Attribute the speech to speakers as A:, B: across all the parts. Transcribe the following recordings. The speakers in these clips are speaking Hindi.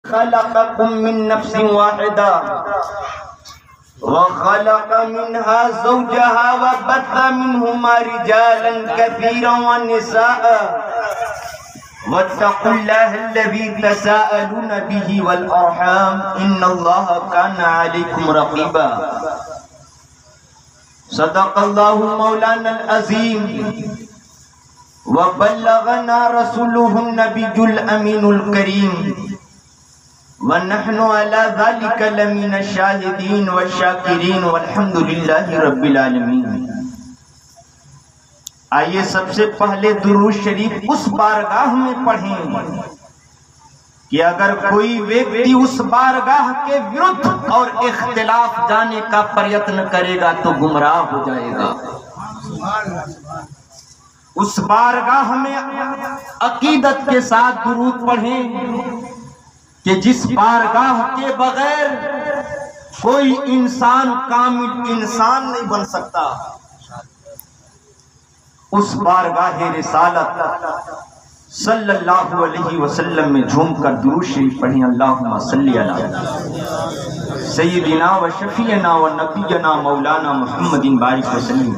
A: खलक़कुम मिन नफ्सिन वाहिदा व खलक़ मिनहा ज़ौजहा व बत्थ मिनहुमा रिजालन कसीरन व निसाअ वत्तक़ुल्लाहल्लज़ी तसाअलून बिही वल अर्हाम इन्नल्लाह काना अलैकुम रक़ीबा। सदक़ल्लाहु मौलानल अज़ीम व बल्लगना रसूलुहुन नबियुल अमीनुल करीम व नहनु अला ज़ालिका लमिन शाहिदीन व शाकिरीन वल्हम्दुलिल्लाहि रब्बिल आलमीन। आइए सबसे पहले दुरूद शरीफ उस बारगाह में पढ़ें कि अगर कोई व्यक्ति उस बारगाह के विरुद्ध और इख्तिलाफ जाने का प्रयत्न करेगा तो गुमराह हो जाएगा। उस बारगाह में अकीदत के साथ दुरूद पढ़ें कि जिस बारगाह के बगैर कोई इंसान कामिल इंसान नहीं बन सकता, उस बारगाह रिसालत सल्लल्लाहु अलैहि वसल्लम में झूमकर दुरूद शरीफ पढ़ें। अल्लाहुम्मा सल्ली अला सय्यिदिना व शफीना व नबियना मौलाना मुहम्मदिन बारिक वसल्लम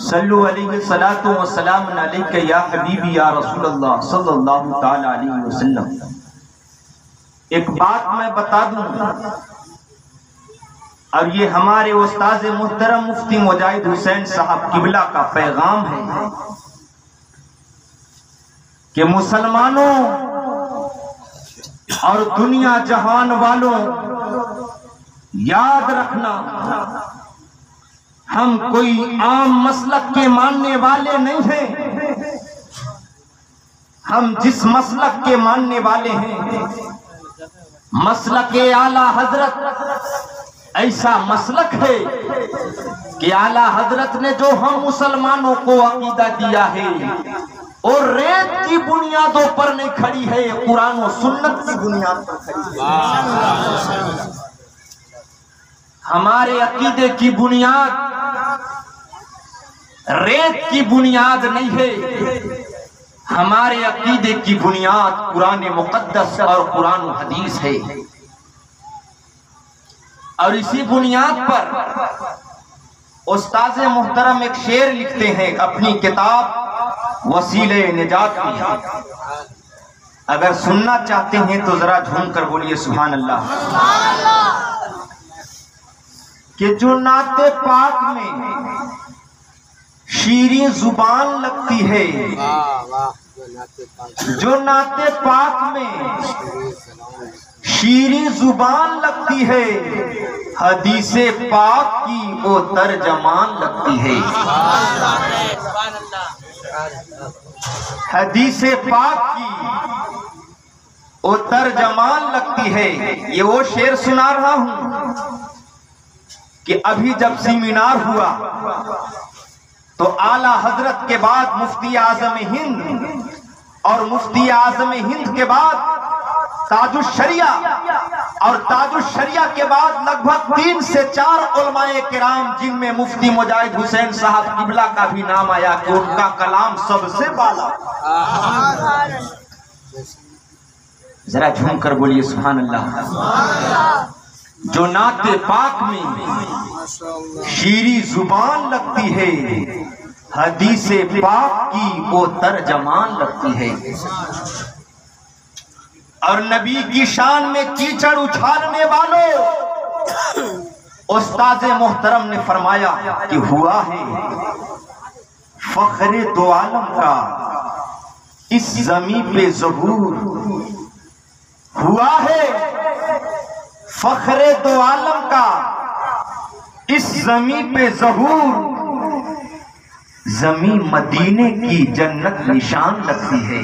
A: सल्लु अलैहि सलातु व सलाम अलैका या हबीबी या रसूलल्लाह सल्लल्लाहु तआला अलैहि वसल्लम। एक बात मैं बता दूं, और ये हमारे उस्ताद मुहतरम मुफ्ती मुजाहिद हुसैन साहब किबला का पैगाम है कि मुसलमानों और दुनिया जहान वालों, याद रखना हम कोई आम मसलक के मानने वाले नहीं हैं। हम जिस मसलक के मानने वाले हैं, मसलक आला हजरत ऐसा मसलक है कि आला हजरत ने जो हम मुसलमानों को अकीदा दिया है और रेत की बुनियादों पर नहीं खड़ी है, कुरान और सुन्नत की बुनियाद पर खड़ी है। हमारे अकीदे की बुनियाद रेत की बुनियाद नहीं है, हमारे अकीदे की बुनियाद कुरान मुकद्दस और कुरान हदीस है। और इसी बुनियाद पर उस्ताद मुहतरम एक शेर लिखते हैं अपनी किताब वसीले निजात में। अगर सुनना चाहते हैं तो जरा झूम कर बोलिए सुभान अल्लाह। कि जो नाते पाक में शीरीं जुबान लगती है, जो नाते पाक में शीरीं जुबान लगती है, हदीसे पाक की वो तर्जमान लगती है। हदीसे पाक की वो तर्जमान लगती है। ये वो शेर सुना रहा हूं कि अभी जब सेमिनार हुआ तो आला हजरत के बाद मुफ्ती आजम हिंद और मुफ्ती आजम हिंद के बाद ताजुश शरिया और ताजुश शरिया के बाद लगभग 3 से 4 उलमाए किराम, जिनमें मुफ्ती मुजाहिद हुसैन साहब किबला का भी नाम आया कि उनका कलाम सबसे बाला। जरा झूम कर बोलिए सुभान अल्लाह। जो नाते पाक में शीरी जुबान लगती है, हदीसे पाक की वो तर्जमान लगती है। और नबी की शान में कीचड़ उछालने वालों, उस्ताद मोहतरम ने फरमाया कि हुआ है फख्रे दो आलम का इस जमी पे ज़हूर, हुआ है फख्रे दो आलम का इस जमी पे ज़हूर। जमी मदीने की जन्नत निशान लगती है,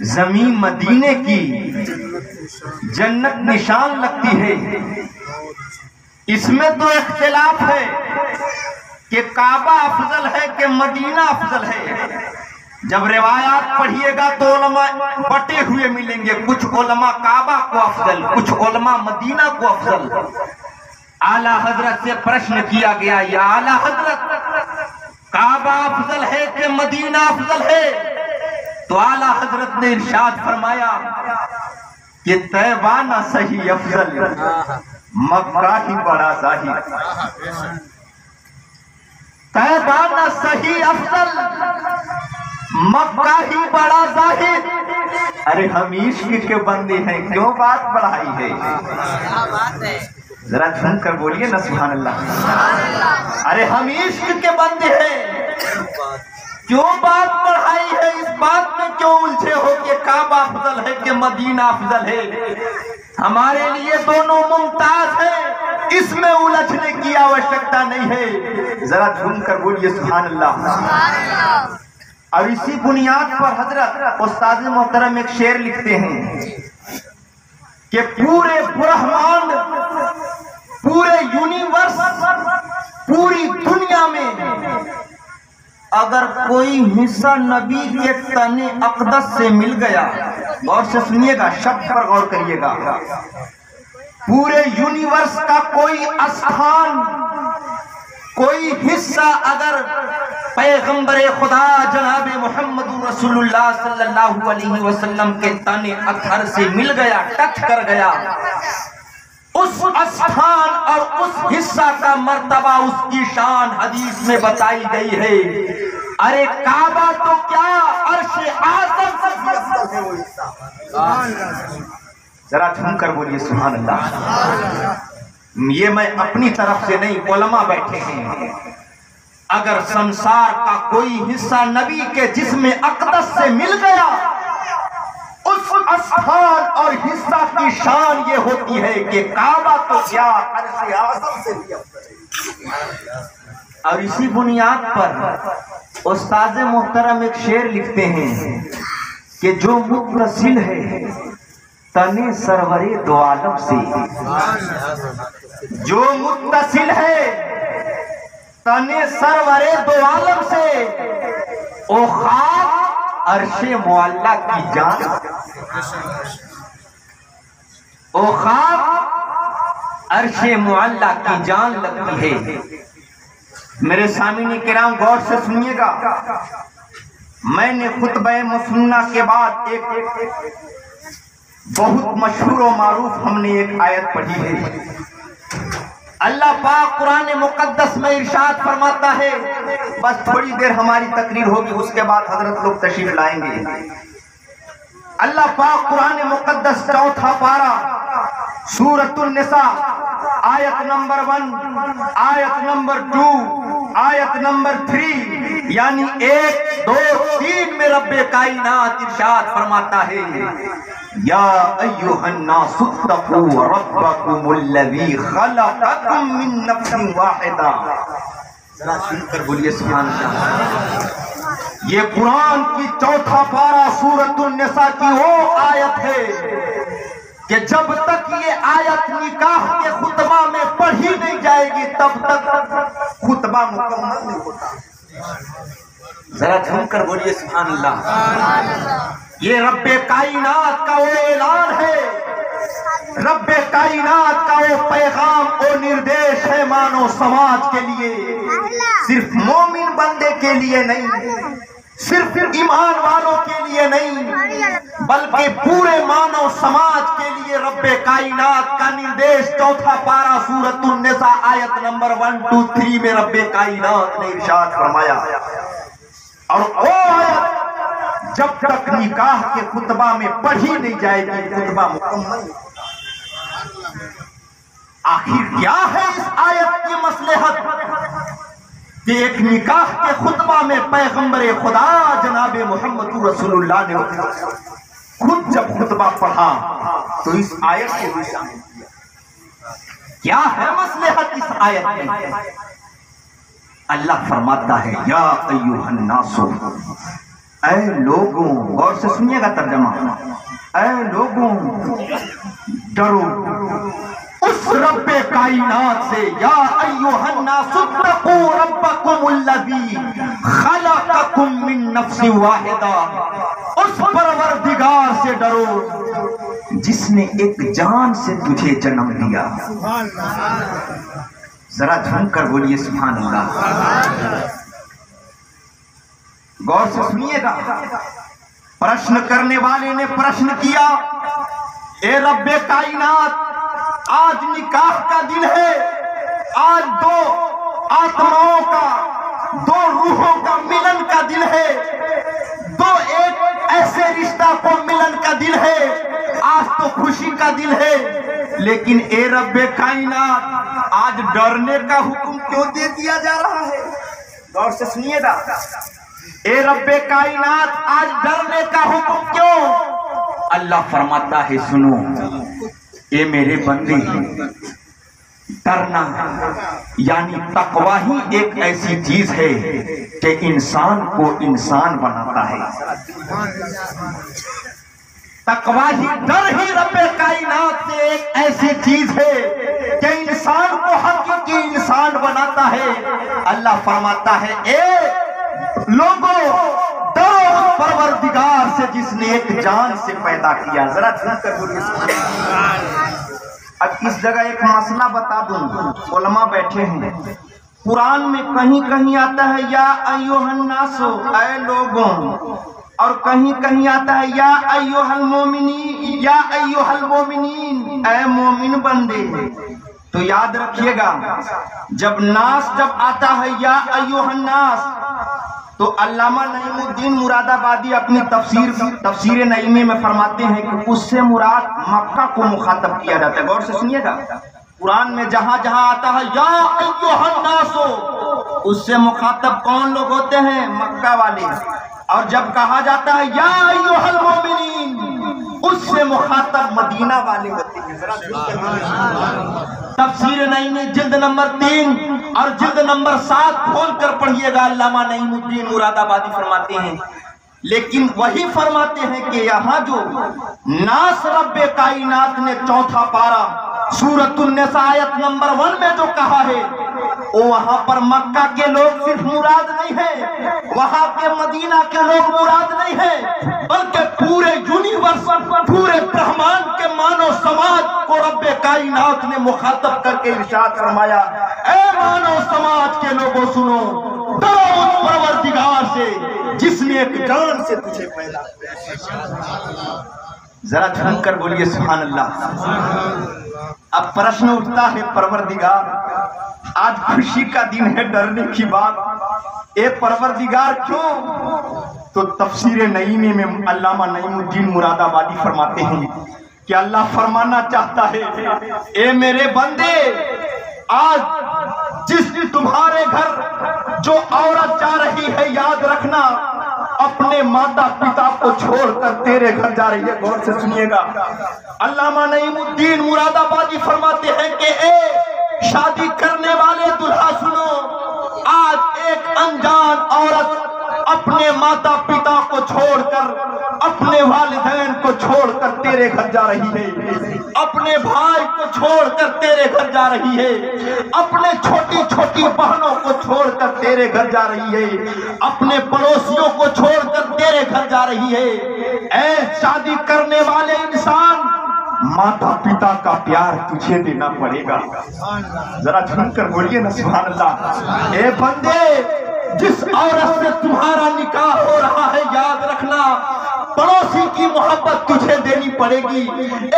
A: जमी मदीने की जन्नत निशान लगती है। इसमें तो इख्तिलाफ है कि काबा अफजल है कि मदीना अफजल है। जब रिवायात पढ़िएगा तो उलमा बटे हुए मिलेंगे, कुछ उलमा काबा को अफजल, कुछ उलमा मदीना को अफजल। आला हजरत से प्रश्न किया गया, या आला हजरत, काबा अफजल है कि मदीना अफजल है? तो आला हजरत ने इरशाद फरमाया कि तैबा ना सही अफजल, मक्का ही बड़ा जाहिर। तैबा ना सही अफजल, मक्का ही बड़ा जाहिर। अरे हम इश्क के बंदे हैं, क्यों बात बढ़ाई है? जरा झूम कर बोलिए ना सुभान अल्लाह। अरे हम इश्क के बंदे हैं, क्यों बात बढ़ाई है? इस बात में क्यों उलझे हो कि काबा अफजल है कि मदीना अफजल है? हमारे लिए दोनों मुमताज है, इसमें उलझने की आवश्यकता नहीं है। जरा झूम कर बोलिए सुभान अल्लाह। और इसी बुनियाद पर हजरत उस्ताद मोहतरम एक शेर लिखते हैं कि पूरे ब्रह्मांड, पूरे यूनिवर्स, पूरी दुनिया में अगर कोई हिस्सा नबी के तने अक़दस से मिल गया, गौर से सुनिएगा, शब्द पर गौर करिएगा, पूरे यूनिवर्स का कोई स्थान, कोई हिस्सा अगर पैगंबर खुदा जनाब मोहम्मद रसूलुल्लाह सल्लल्लाहु अलैहि वसल्लम के तने अत्थर से मिल गया, टच कर गया, उस स्थान और उस हिस्सा का मर्तबा, उसकी शान हदीस में बताई गई है। अरे काबा तो क्या, अर्श आज़म से भी अफजल है वो हिस्सा। जरा झूम कर बोलिए सुभान अल्लाह। ये मैं अपनी तरफ से नहीं, उलमा बैठे हैं। अगर संसार का कोई हिस्सा नबी के जिस्म अक़दस से मिल गया, उस स्थान और हिस्सा की शान ये होती है कि काबा तो क्या, अर्श आज़म से भी अफजल है। और इसी बुनियाद पर उस्ताद मोहतरम एक शेर लिखते हैं कि जो मुत्तसिल है तने सरवरे दो आलम से, जो मुत्तसिल है तने सरवरे दो आलम से, ओ खाक अर्शे मुअल्ला की जान, ओ खाक अर्शे मुअल्ला की जान लगती है। मेरे सामीने किराम गौर से सुनिएगा, मैंने खुतबे मसनूना के बाद एक बहुत मशहूर और मारूफ हमने एक आयत पढ़ी है। अल्लाह पाक कुरान मुकद्दस में इरशाद फरमाता है, बस थोड़ी देर हमारी तकरीर होगी, उसके बाद हजरत लोग तशरीफ लाएंगे। अल्लाह पाक कुरान मुकद्दस चौथा पारा सूरतुन निसा आयत नंबर 1, आयत नंबर 2, आयत नंबर 3 यानी 1, 2, 3 में रब्बे कायनात इरशाद फरमाता है, या अय्युहन्नासु तक़ू रब्बकुमुल्लज़ी खलक़कुम मिन नफ्सिन वाहिदा। जरा सुनकर बोलिए सुभान अल्लाह। ये कुरान की चौथा पारा सूरतुन निसा की वो आयत है कि जब तक ये आयत निकाह के खुतबा में पढ़ी नहीं जाएगी तब तक खुतबा मुकम्मल नहीं होता। जरा झूमकर बोलिए सुभान अल्लाह। ये रब्बे कायनात का वो ऐलान है, रब्बे कायनात का वो पैगाम, वो निर्देश है मानव समाज के लिए, सिर्फ मोमिन बंदे के लिए नहीं, सिर्फ ईमान वालों के लिए नहीं, बल्कि पूरे मानव समाज के लिए रब्बे कायनात का निर्देश। चौथा पारा सूरतुन निसा आयत नंबर 1, 2, 3 में रब्बे कायनात ने इरशाद फरमाया। और वो आयत जब तक निकाह के खुतबा में पढ़ी नहीं जाएगी खुतबा मुकम्मल। आखिर क्या है इस आयत की मसलहत कि एक निकाह के खुतबा में पैगंबर खुदा जनाब मोहम्मद रसूलुल्लाह ने खुद जब खुतबा पढ़ा तो इस आयत को भी शामिल किया। क्या है मसलहत इस आयत में? अल्लाह फरमाता है, या अय्युहन्नासु, ऐ लोगों, गौर से सुनिएगा तर्जमा, ऐ लोगों डरो उस रब्बे कायनात से, या अय्युहन्नासु तक़ू रब्बकुमुल्लज़ी खलक़कुम मिन नफ्सिन वाहिदा, उस परवरदिगार से डरो जिसने एक जान से तुझे जन्म दिया। जरा झूमकर बोलिए सुभान अल्लाह। गौर से सुनिएगा, प्रश्न करने वाले ने प्रश्न किया, ए रब्बे कायनात, आज निकाह का दिन है, आज दो आत्माओं का, दो रूहों का मिलन का दिन है, दो एक ऐसे रिश्ता को मिलन का दिन है, आज तो खुशी का दिन है, लेकिन ए रब्बे कायनात, आज डरने का हुक्म क्यों दे दिया जा रहा है? गौर से सुनिएगा, ए रब्बे कायनात, आज डरने का हुक्म क्यों? अल्लाह फरमाता है, सुनो ये मेरे बंदे, डरना यानी तकवा ही एक ऐसी चीज है कि इंसान को इंसान बनाता है। तकवा ही, डर ही रब्बे कायनात से एक ऐसी चीज है कि इंसान को हकीकी इंसान बनाता है। अल्लाह फरमाता है, ए लोगों, डरो उस परवरदिगार से जिसने एक जान से पैदा किया। जरा सुनकर बोलिए। अब इस जगह एक मसला बता दूं, उलमा बैठे हैं, कुरान में कहीं कहीं आता है या अय्युहन्नासो, ऐ लोगों, और कहीं कहीं आता है या अय्युहल मोमिनीन, या अय्युहल मोमिनीन, ऐ मोमिन बंदे। तो याद रखिएगा, जब आता है या अय्युहन्नास, तो अल्लामा नईमुद्दीन मुरादाबादी अपनी तफसीर नईमी में फरमाते हैं कि उससे मुराद मक्का को मुखातब किया जाता है। गौर से सुनिएगा, कुरान में जहां जहां आता है या अय्युहन्नासो, उससे मुखातब कौन लोग होते हैं? मक्का वाले। और जब कहा जाता है या अय्युहल मोमिनीन, उससे मुखातब मदीना वाले होते हैं। तफसीर नईमी जिल्द नंबर 3 और जिल्द नंबर 7 खोल कर पढ़िएगा, अल्लामा नईमुद्दीन मुरादाबादी फरमाते हैं। लेकिन वही फरमाते हैं कि यहाँ जो नास रब्बे कायनात ने चौथा पारा सूरतुन निसा आयत नंबर 1 में जो कहा है, वो वहां पर मक्का के लोग सिर्फ मुराद नहीं है, वहां के मदीना के लोग मुराद नहीं है, बल्कि पूरे यूनिवर्स, पूरे ब्रह्मांड के मानव समाज को रब्बे कायनात ने मुखातब करके इरशाद फरमाया, ऐ मानव समाज के लोगों सुनो, डरो उस परवरदिगार से जिसने एक जान से तुझे पैदा किया। जरा झुमकर बोलिए सुभान अल्लाह। अब प्रश्न उठता है, परवरदिगार, आज खुशी का दिन है, डरने की बात, ए परवरदिगार क्यों? तो तफसीर नईमी में अल्लामा नईमुद्दीन मुरादाबादी फरमाते हैं कि अल्लाह फरमाना चाहता है, ए मेरे बंदे, आज जिस तुम्हारे घर जो औरत जा रही है, याद रखना अपने माता पिता को छोड़कर तेरे घर जा रही है। गौर से सुनिएगा, अल्लामा नईमुद्दीन मुरादाबादी फरमाते हैं कि ए शादी करने वाले दुल्हा सुनो, आज एक अनजान औरत अपने माता पिता को छोड़कर, अपने वालिदैन को छोड़कर तेरे घर जा रही है, अपने भाई को छोड़कर तेरे घर जा रही है, अपने छोटी छोटी बहनों को छोड़कर तेरे घर जा रही है, अपने पड़ोसियों को छोड़कर तेरे घर जा रही है। ऐ शादी करने वाले इंसान, माता पिता का प्यार तुझे देना पड़ेगा। जरा झुमकर बोलिए ना सुभान अल्लाह। ए बंदे, जिस औरत से तुम्हारा निकाह हो रहा है, याद रखना पड़ोसी की मोहब्बत तुझे देनी पड़ेगी।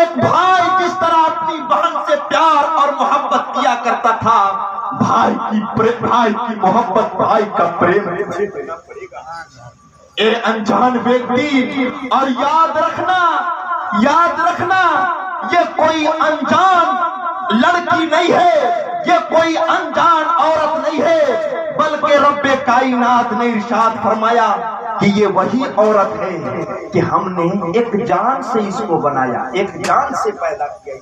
A: एक भाई जिस तरह अपनी बहन से प्यार और मोहब्बत किया करता था, भाई की मोहब्बत, भाई का प्रेम तुझे देना पड़ेगा। ए अनजान व्यक्ति, और याद रखना ये कोई अनजान लड़की नहीं है, ये कोई अनजान औरत नहीं है, बल्कि रब्बे कायनात ने इरशाद फरमाया कि ये वही औरत है कि हमने एक जान से इसको बनाया, एक जान से पैदा किया।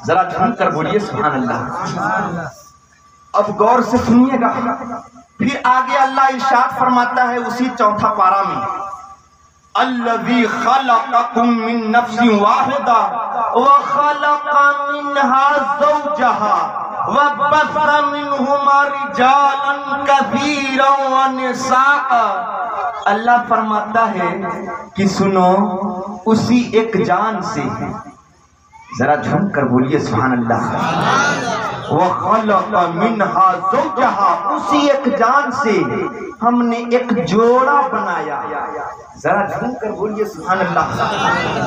A: जरा झुमकर बोलिए सुभान अल्लाह। अब गौर से सुनिएगा, फिर आगे अल्लाह इरशाद फरमाता है उसी चौथा पारा में, अल्लज़ी खलक़कुम मिन नफ्सिन वाहिदा व खलक़ा मिनहा ज़ौजहा व बस्सा मिनहुमा रिजालन कसीरन व निसाअ। अल्लाह फरमाता है कि सुनो, उसी एक जान से, जरा झुमकर बोलिए सुभान अल्लाह, व खलक़ मिन्हा ज़ौजहा, उसी एक जान से हमने एक जोड़ा बनाया। जरा झूम कर बोलिए सुभान अल्लाह।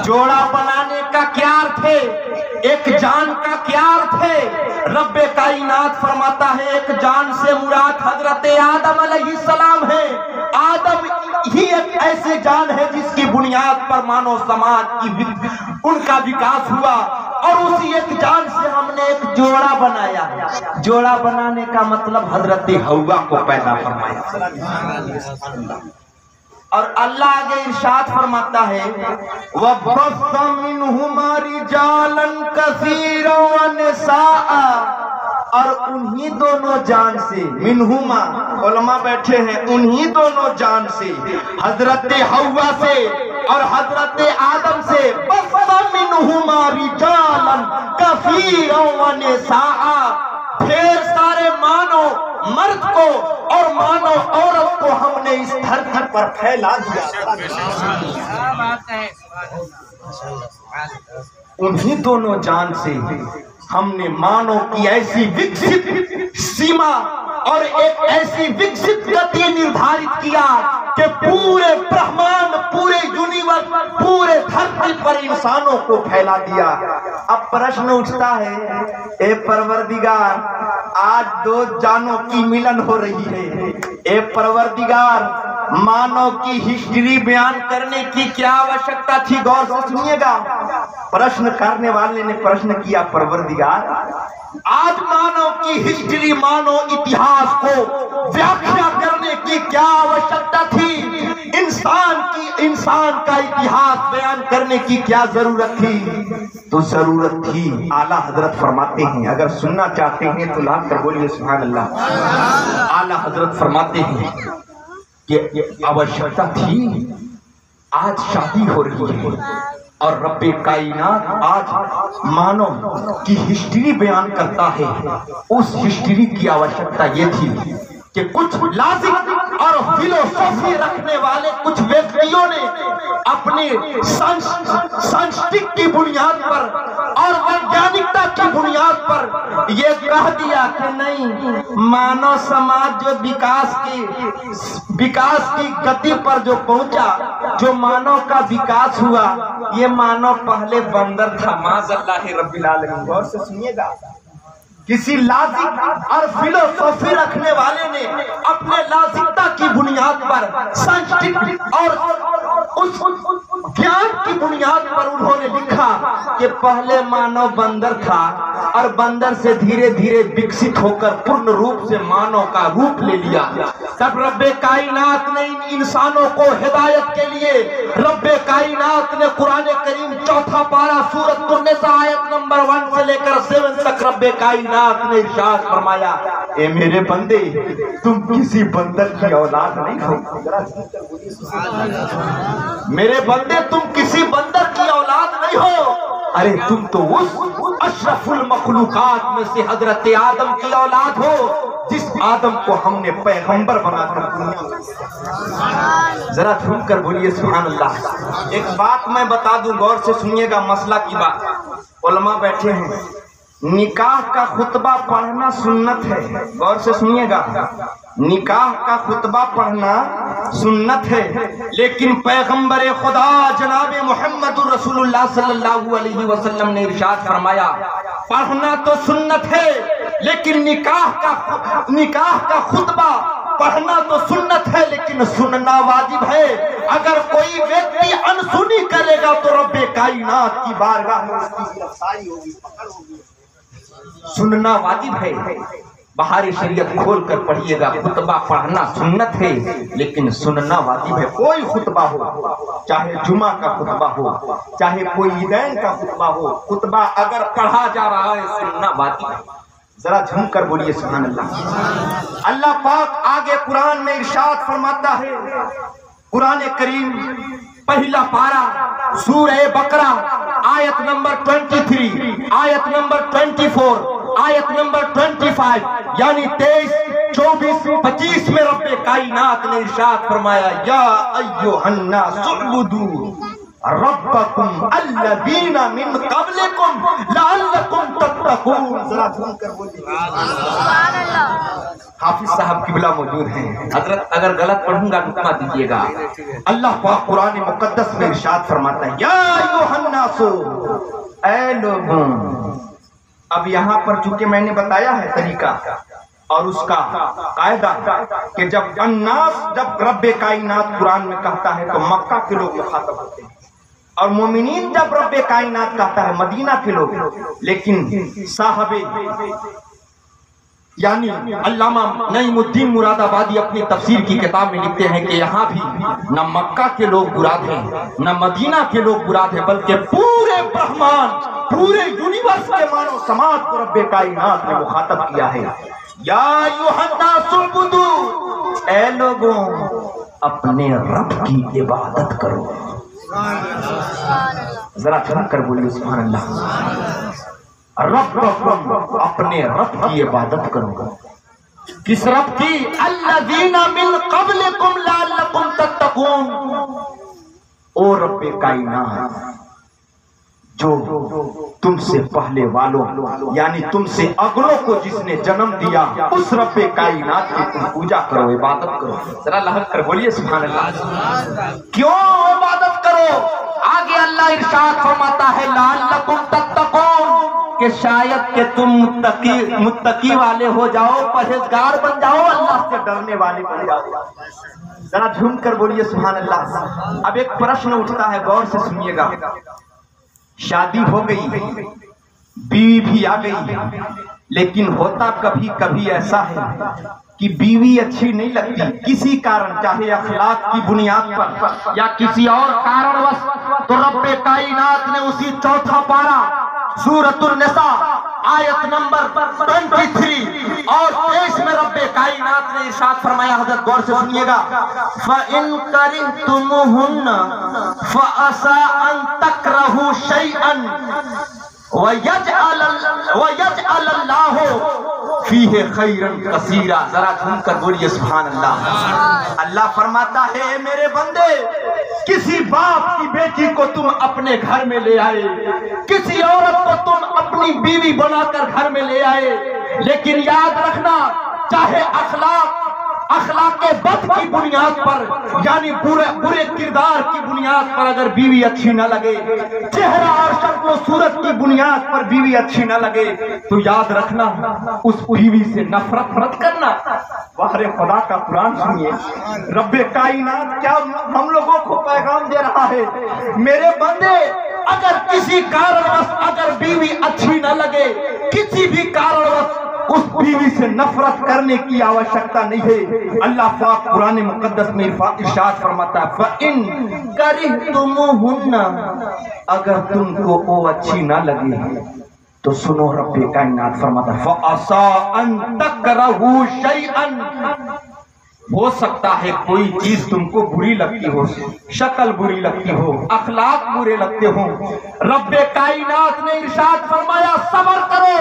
A: जोड़ा बनाने का क्या अर्थ है? एक जान का क्या अर्थ है? रब्बे कायनात फरमाता है एक जान से मुराद हजरत आदम अलैहिस्सलाम है। आदम ही एक ऐसे जान है जिसकी बुनियाद पर मानव समाज की उनका विकास हुआ, और उसी एक जान से हमने एक जोड़ा बनाया। जोड़ा बनाने का मतलब हजरत हव्वा को पैदा फरमाया। और अल्लाह आगे इरशाद फरमाता है वबस्स मिनहुमा रिजालन कसीरा व निसाआ, और उन्हीं दोनों जान से, मिनहुमा उलमा बैठे हैं, उन्हीं दोनों जान से, हजरत हव्वा से और हजरत आदम से, बस्स मिनहुमा रिजालन कसीरा व निसाआ, ढेर सारे मानो मर्द को और मानो औरत को हमने इस धरती पर फैला दिया। उन्हीं दोनों जान से हमने मानव की ऐसी विकसित सीमा और एक ऐसी विकसित गति निर्धारित किया कि पूरे ब्रह्मांड, पूरे यूनिवर्स, पूरे धरती पर इंसानों को फैला दिया। अब प्रश्न उठता है, ए परवरदिगार, आज दो जानों की मिलन हो रही है, ए परवरदिगार, मानव की हिस्ट्री बयान करने की क्या आवश्यकता थी? गौर से सुनिएगा, प्रश्न करने वाले ने प्रश्न किया, परवरदिगार, आज मानव की हिस्ट्री, मानव इतिहास को व्याख्या करने की क्या आवश्यकता थी? इंसान का इतिहास बयान करने की क्या जरूरत थी? तो जरूरत थी। आला हजरत फरमाते हैं, अगर सुनना चाहते हैं तो लाख कर बोलिए सुभान अल्लाह। आला हजरत फरमाते हैं कि आवश्यकता थी। आज शादी हो रही है और रब्बे कायनात आज मानव की हिस्ट्री बयान करता है। उस हिस्ट्री की आवश्यकता ये थी कि कुछ लॉजिक और फिलोसॉफी रखने वाले कुछ व्यक्तियों ने अपनी सांस्कृतिक की बुनियाद पर और वैज्ञानिकता की बुनियाद पर यह कह दिया कि नहीं, मानव समाज जो विकास की गति पर जो पहुंचा, जो मानव का विकास हुआ, ये मानव पहले बंदर था। माज़अल्लाह रब्बिल आलमीन। गौर से सुनिएगा, किसी लॉजिक और फिलोसॉफी रखने वाले ने अपने लॉजिकता की बुनियाद पर, साइंटिफिक और उस ज्ञान की बुनियाद पर उन्होंने लिखा कि पहले मानव बंदर था और बंदर से धीरे धीरे विकसित होकर पूर्ण रूप से मानव का रूप ले लिया। तब रब्बे कायनात ने इन इंसानों को हिदायत के लिए रब्बे कायनात ने कुरान करीम 4 पारा सूरत निसा आयत नंबर 1 से लेकर 7 तक रब्बे कायनात ने इरशाद फरमाया, ए मेरे बंदे, तुम किसी बंदर की औलाद नहीं हो। मेरे बंदे, तुम किसी बंदर की औलाद नहीं हो। अरे तुम तो उस अशरफुल मखलूकात में से हजरत आदम की औलाद हो, जिस आदम को हमने पैगंबर बनाकर दुनिया में। जरा झूम कर बोलिए सुभान अल्लाह। एक बात मैं बता दूं, गौर से सुनिएगा, मसला की बात। उलमा बैठे हैं, निकाह का खुतबा पढ़ना सुन्नत है। गौर से सुनिएगा, निकाह का खुतबा पढ़ना सुन्नत है, लेकिन पैगंबर खुदा जनाब मुहम्मदुर रसूलुल्लाह सल्लल्लाहु अलैहि वसल्लम ने इरशाद फरमाया, पढ़ना तो सुन्नत है, लेकिन निकाह का खुतबा पढ़ना तो सुन्नत है, लेकिन सुनना वाजिब है। अगर कोई व्यक्ति अनसुनी करेगा तो रब्बे कायनात की बारगाह में उसकी गिरफ्तारी होगी, पकड़ होगी। सुनना वाजिब है। बाहरी शरीयत खोल कर पढ़िएगा, खुतबा पढ़ना सुन्नत है, लेकिन सुनना वाजिब है। कोई खुतबा हो, चाहे जुमा का खुतबा हो, चाहे कोई ईदैन का खुतबा हो, खुतबा अगर पढ़ा जा रहा है, सुनना वाजिब है। जरा झूम कर बोलिए सुभान अल्लाह। अल्लाह पाक आगे कुरान में इरशाद फरमाता है, कुरान करीम पहला पारा सूरह बकरा आयत नंबर 23, आयत नंबर 24, आयत नंबर 25, यानी 23, 24, 25 में रब्बे कायनात ने इरशाद फरमाया, या अय्युहन्नास उअ्बुदू, रब्बकुम अल्लज़ीना मिन क़ब्लिकुम लअल्लकुम तत्तक़ून। जरा सुनकर बोलिए सुभान अल्लाह। हाफिज साहब किबला मौजूद हैं। हजरत अगर गलत पढ़ूंगा रुकमा दीजिएगा। अल्लाह पाक कुरान मुकद्दस में इरशाद फरमाता है, या अय्युहन्नासु, ऐ लोगों। अब यहाँ पर चूंकि मैंने बताया है तरीका और उसका कायदा कि जब रब्बे कायनात कुरान में कहता है तो मक्का के लोग मुखातब होते हैं, और मोमिनीन जब रब्बे कायनात कहता है मदीना के लोग। लेकिन साहबे यानी अल्लामा नईमुद्दीन मुरादाबादी अपनी तफसीर की किताब में लिखते हैं कि यहाँ भी न मक्का के लोग मुराद हैं न मदीना के लोग मुराद हैं, बल्कि पूरे ब्रह्मांड पूरे यूनिवर्स के मानव समाज को रब्बे कायनात ने मुखातब किया है। या अय्युहन्नासु उब्दू, ऐ लोगों अपने रब की इबादत करो। जरा चल कर बोलिए सुभान अल्लाह। रब अपने रब की इबादत करूंगा। किस रब की? अल्लज़ीना मिन क़ब्लिकुम लअल्लकुम तत्तक़ून। ओ रब्बे कायनात, जो तुमसे पहले वालों यानी तुमसे अगलों को जिसने जन्म दिया, उस रब्बे कायनात की तुम पूजा करो, इबादत करो। जरा लहक कर बोलिए सुभान अल्लाह। क्यों इबादत करो? आगे अल्लाह इरशाद फरमाता है, लअल्लकुम तत्तक़ून, कि शायद कि तुम मुत्तकी वाले हो जाओ, परहेजगार बन जाओ, अल्लाह से डरने वाले बन जाओ। जरा झूम कर बोलिए सुभान अल्लाह। अब एक प्रश्न उठता है, गौर से सुनिएगा। शादी हो गई, बीवी भी आ गई, लेकिन होता कभी कभी ऐसा है कि बीवी अच्छी नहीं लगती किसी कारण, चाहे अखलाक की बुनियाद पर या किसी और कारणवश, तो रब्बे कायनात ने उसी चौथा पारा सूरतुन निसा आयत नंबर 23 और 23 में रब्बे कायनात ने इरशाद फरमाया। हजरत गौर से सुनिएगा, फ़इन करिहतुमुहुन्ना फ़असा अन तकरहू शैअन वयजअल अल्लाहु फीहि खैरन कसीरा। जरा सुनकर बोलिए सुभान अल्लाह। अल्लाह फरमाता है, मेरे बंदे, किसी बाप की बेटी को तुम अपने घर में ले आए, किसी औरत को तुम अपनी बीवी बनाकर घर में ले आए, लेकिन याद रखना, चाहे अखलाक के बद की बुनियाद पर यानी बुरे किरदार की बुनियाद पर अगर बीवी अच्छी न लगे, चेहरा और शक्ल सूरत की बुनियाद पर बीवी अच्छी न लगे, तो याद रखना उस बीवी से नफरत मत करना। वाहरे खुदा का कुरान सुनिए, रब्बे कायनात क्या हम लोगों को पैगाम दे रहा है। मेरे बंदे, अगर किसी कारणवश अगर बीवी अच्छी न लगे, किसी भी कारणवश उस बीवी से नफरत करने की आवश्यकता नहीं है। अल्लाह पाक कुरान मुकद्दस में इरशाद फरमाता है, फ़इन करिहतुमुहुन्ना, अगर तुमको वो अच्छी ना लगे तो सुनो, रब्बे कायनात फरमाता है, फ़असा अन तकरहू शैअन, हो सकता है कोई चीज तुमको बुरी लगती हो, शक्ल बुरी लगती हो, अखलाक बुरे लगते हो। रब्बे कायनात ने इरशाद फरमाया, सब्र करो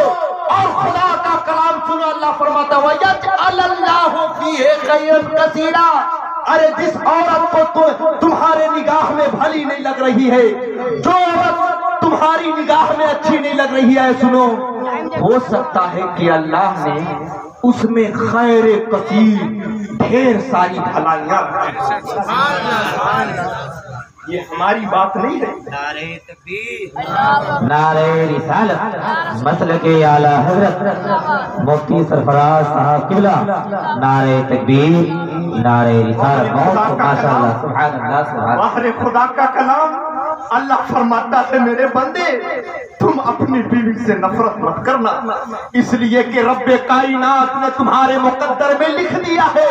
A: और खुदा का कलाम सुनो। अल्लाह फरमाता है, वयजअलल्लाहु फीहि खैरन कसीरा। अरे जिस औरत को तुम्हारे निगाह में भली नहीं लग रही है, जो औरत तुम्हारी निगाह में अच्छी नहीं लग रही है, सुनो, हो सकता है कि अल्लाह ने उसमें खैर कसीर, ढेर सारी भलाइयां। ये हमारी बात नहीं है। नारे तकबीर, नारे रिसालत, मसलके आला हजरत मुफ्ती सरफराज साहब किबला, नारे तकबीर, नारे रिसालत, माशाअल्लाह, सुभान अल्लाह, सुभान अल्लाह। खुदा का कलाम अल्लाह फरमाता है, मेरे बंदे, तुम अपनी बीवी से नफरत मत करना, इसलिए कि रब्बे कायनात ने तुम्हारे मुकद्दर में लिख दिया है।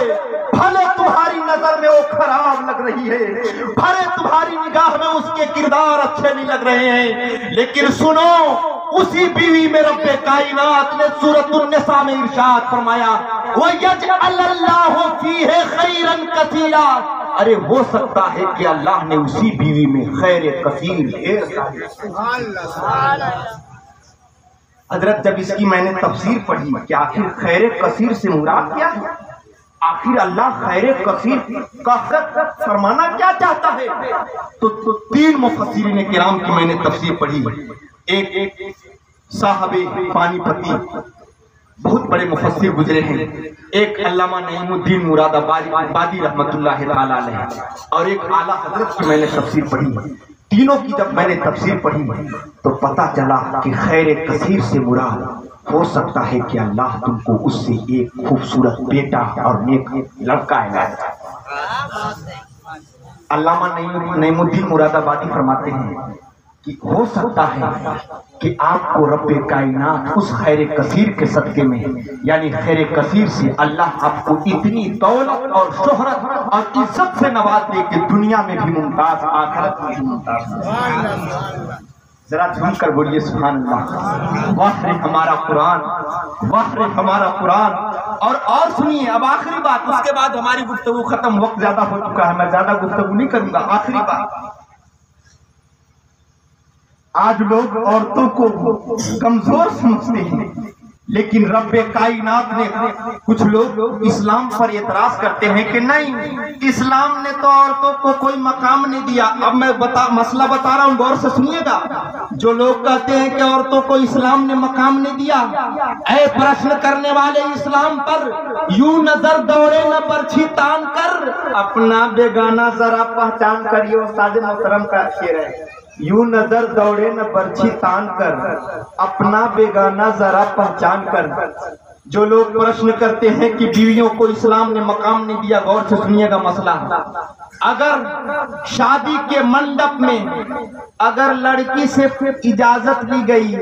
A: भले तुम्हारी नजर में वो खराब लग रही है, भले तुम्हारी निगाह में उसके किरदार अच्छे नहीं लग रहे हैं, लेकिन सुनो, उसी बीवी में रब्बे कायनात ने सूरतुन निसा में इरशाद फरमाया, वयजअलल्लाहु फीहि खैरन कसीरा। अरे हो सकता है कि अल्लाह ने उसी बीवी में खैर कसीर, ढेर सारी। हजरत जब इसकी मैंने तफसीर पढ़ी कि आखिर खैर कसीर से मुराद क्या है, आखिर अल्लाह खैर कसीर का फरमाना क्या चाहता है? तो तीन मुफस्सिरीन किराम की मैंने तफसीर पढ़ी। एक साहबे पानीपती बहुत बड़े मुफस्सिर गुजरे हैं, एक अल्लामा नईमुद्दीन मुरादाबादी रहमतुल्लाह ताला अलैह, और एक आला हजरत की मैंने तफसीर पढ़ी। तीनों की जब मैंने तफसीर पढ़ी तो पता चला कि खैर कसीर से मुराद हो सकता है कि अल्लाह तुमको उससे एक खूबसूरत बेटा और नेक लड़का है। अल्लामा नईमुद्दीन मुरादाबादी फरमाते हैं कि हो सकता है कि आपको रब्बे कायनात उस खैर कसीर के सदके में, यानी खैर कसीर से अल्लाह आपको इतनी दौलत और शोहरत और इज्जत से नवाज दे कि दुनिया में भी मुमताज, आखिरत में भी मुमताज। जरा झूम कर बोलिए सुभान अल्लाह। वाह रे हमारा कुरान, वाह रे हमारा कुरान। और सुनिए, अब आखिरी बात, उसके बाद हमारी गुफ्तगू खत्म, वक्त ज्यादा हो चुका है, मैं ज्यादा गुफ्तगू नहीं करूंगा। आखिरी बात, आज लोग औरतों को कमजोर समझते हैं, लेकिन रब्बे कायनात ने, कुछ लोग इस्लाम पर एतराज करते हैं कि नहीं, इस्लाम ने तो औरतों को कोई मकाम नहीं दिया। अब मैं मसला बता रहा हूँ, गौर से सुनिएगा। जो लोग कहते हैं कि औरतों को इस्लाम ने मकाम नहीं दिया, ऐ प्रश्न करने वाले, इस्लाम पर यूं नजर दौड़े न बरछी तान कर, अपना बेगाना जरा पहचान करिए। उस्ताद मोहतरम का शेर है, यूं नजर दौड़े न बरछी तान कर, अपना बेगाना जरा पहचान कर। जो लोग प्रश्न करते हैं कि बीवियों को इस्लाम ने मकाम नहीं दिया, गौर से सुनिएगा मसला। अगर शादी के मंडप में अगर लड़की से इजाजत ली गई,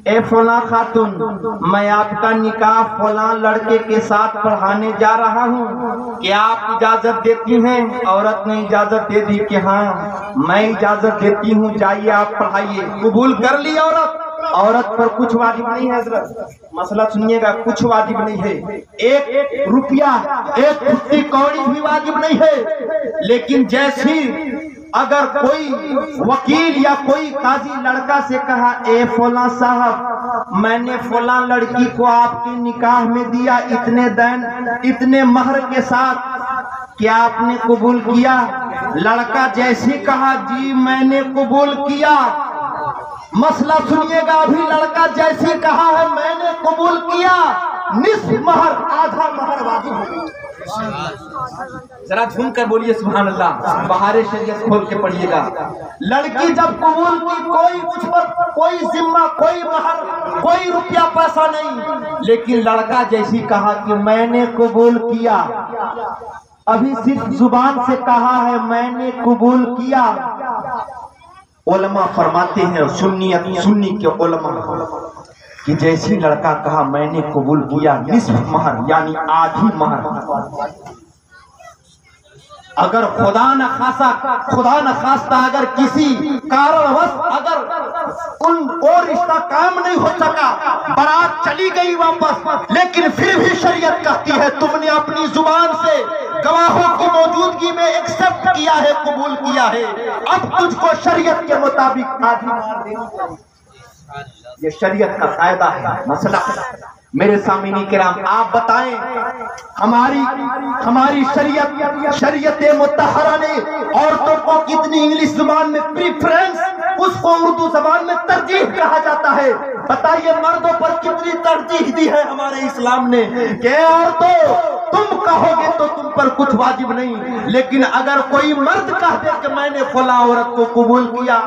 A: ए फला खातून, मैं आपका निकाह फला लड़के के साथ पढ़ाने जा रहा हूँ, क्या आप इजाजत देती हैं? औरत ने इजाजत दे दी कि हाँ मैं इजाजत देती हूँ, जाइए आप पढ़ाइए। कबूल कर ली औरत। औरत पर कुछ वाजिब नहीं है हजरत, मसला सुनिएगा, कुछ वाजिब नहीं है। एक रुपया, एक फुट्टी कौड़ी भी वाजिब नहीं है। लेकिन जैसी अगर कोई वकील या कोई काजी लड़का से कहा, ए फला साहब, मैंने फला लड़की को आपके निकाह में दिया इतने दिन इतने महर के साथ, क्या आपने कबूल किया? लड़का जैसी कहा, जी मैंने कबूल किया। मसला सुनिएगा, अभी लड़का जैसे कहा है मैंने कबूल किया, निस्फ महर, आधा महर वाजिब हो गई। जरा झूम कर बोलिए सुभान अल्लाह। बहारे शरीयत खोल के पढ़िएगा। लड़की जब कबूल की, कोई उस पर कोई जिम्मा, कोई महर, कोई रुपया पैसा नहीं, लेकिन लड़का जैसी कहा कि मैंने कबूल किया, अभी सिर्फ जुबान से कहा है मैंने कबूल किया। उलमा फरमाते हैं, सुन्नी के उलमा, कि जैसी लड़का कहा मैंने कबूल किया, निस्फ महर यानी आधी महर। अगर खुदा न खास्ता अगर किसी कारणवश अगर वो रिश्ता काम नहीं हो सका, बारात चली गई वापस, लेकिन फिर भी शरीयत कहती है तुमने अपनी जुबान से गवाहों की मौजूदगी में एक्सेप्ट किया है, कबूल किया है, अब तुझको शरीयत के मुताबिक आधी मार देनी चाहिए। ये शरीयत का कायदा है। मसला मेरे सामीनी किराम, आप बताएं, हमारी शरीयत मुत्तहरा ने औरतों को कितनी इंग्लिश जबान में प्रीफरेंस, उसको उर्दू जबान में तरजीह कहा जाता है। बताइए मर्दों पर कितनी तरजीह दी है हमारे इस्लाम ने कि औरतों तुम कहोगे तो तुम पर कुछ वाजिब नहीं, लेकिन अगर कोई मर्द कह दे कि मैंने फला औरत को कबूल किया,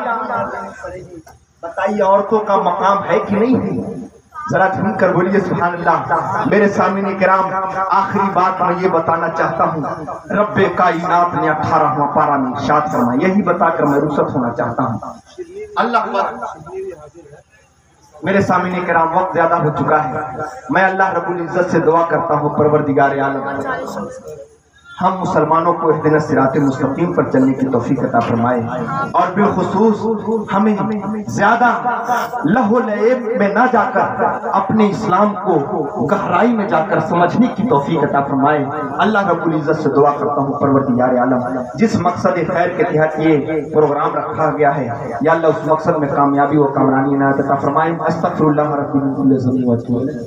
A: बताइए औरतों का मकाम है कि नहीं है? जरा झूम कर बोलिए सुभान अल्लाह। मेरे सामने किराम, आखिरी बात मैं ये बताना चाहता हूँ, रब्बे कायनात ने 18वां पारा में इरशाद फरमाया, यही बताकर मैं रुखसत होना चाहता हूँ। अल्लाह पर मेरे सामने किराम, वक्त ज्यादा हो चुका है। मैं अल्लाह रब्बुल इज्जत से दुआ करता हूँ, परवरदिगार आलम हम मुसलमानों को इहदिना सिराते मुस्तकीम पर चलने की तौफीक अता फरमाए, और बिलखुसूस हमें ज्यादा लहो लएब में ना जाकर अपने इस्लाम को गहराई में जाकर समझने की तौफीक अता फरमाए। अल्लाह रब्बुल इज्जत से दुआ करता हूँ, परवरदिगार आलम जिस मकसद खैर के तहत ये प्रोग्राम रखा गया है, या अल्लाह उस मकसद में कामयाबी और कामरानी इनायत अता फरमाए। अस्तगफिरुल्लाह रब्बी मिन कुल्लि ज़ंबिन व अतूबु इलैह।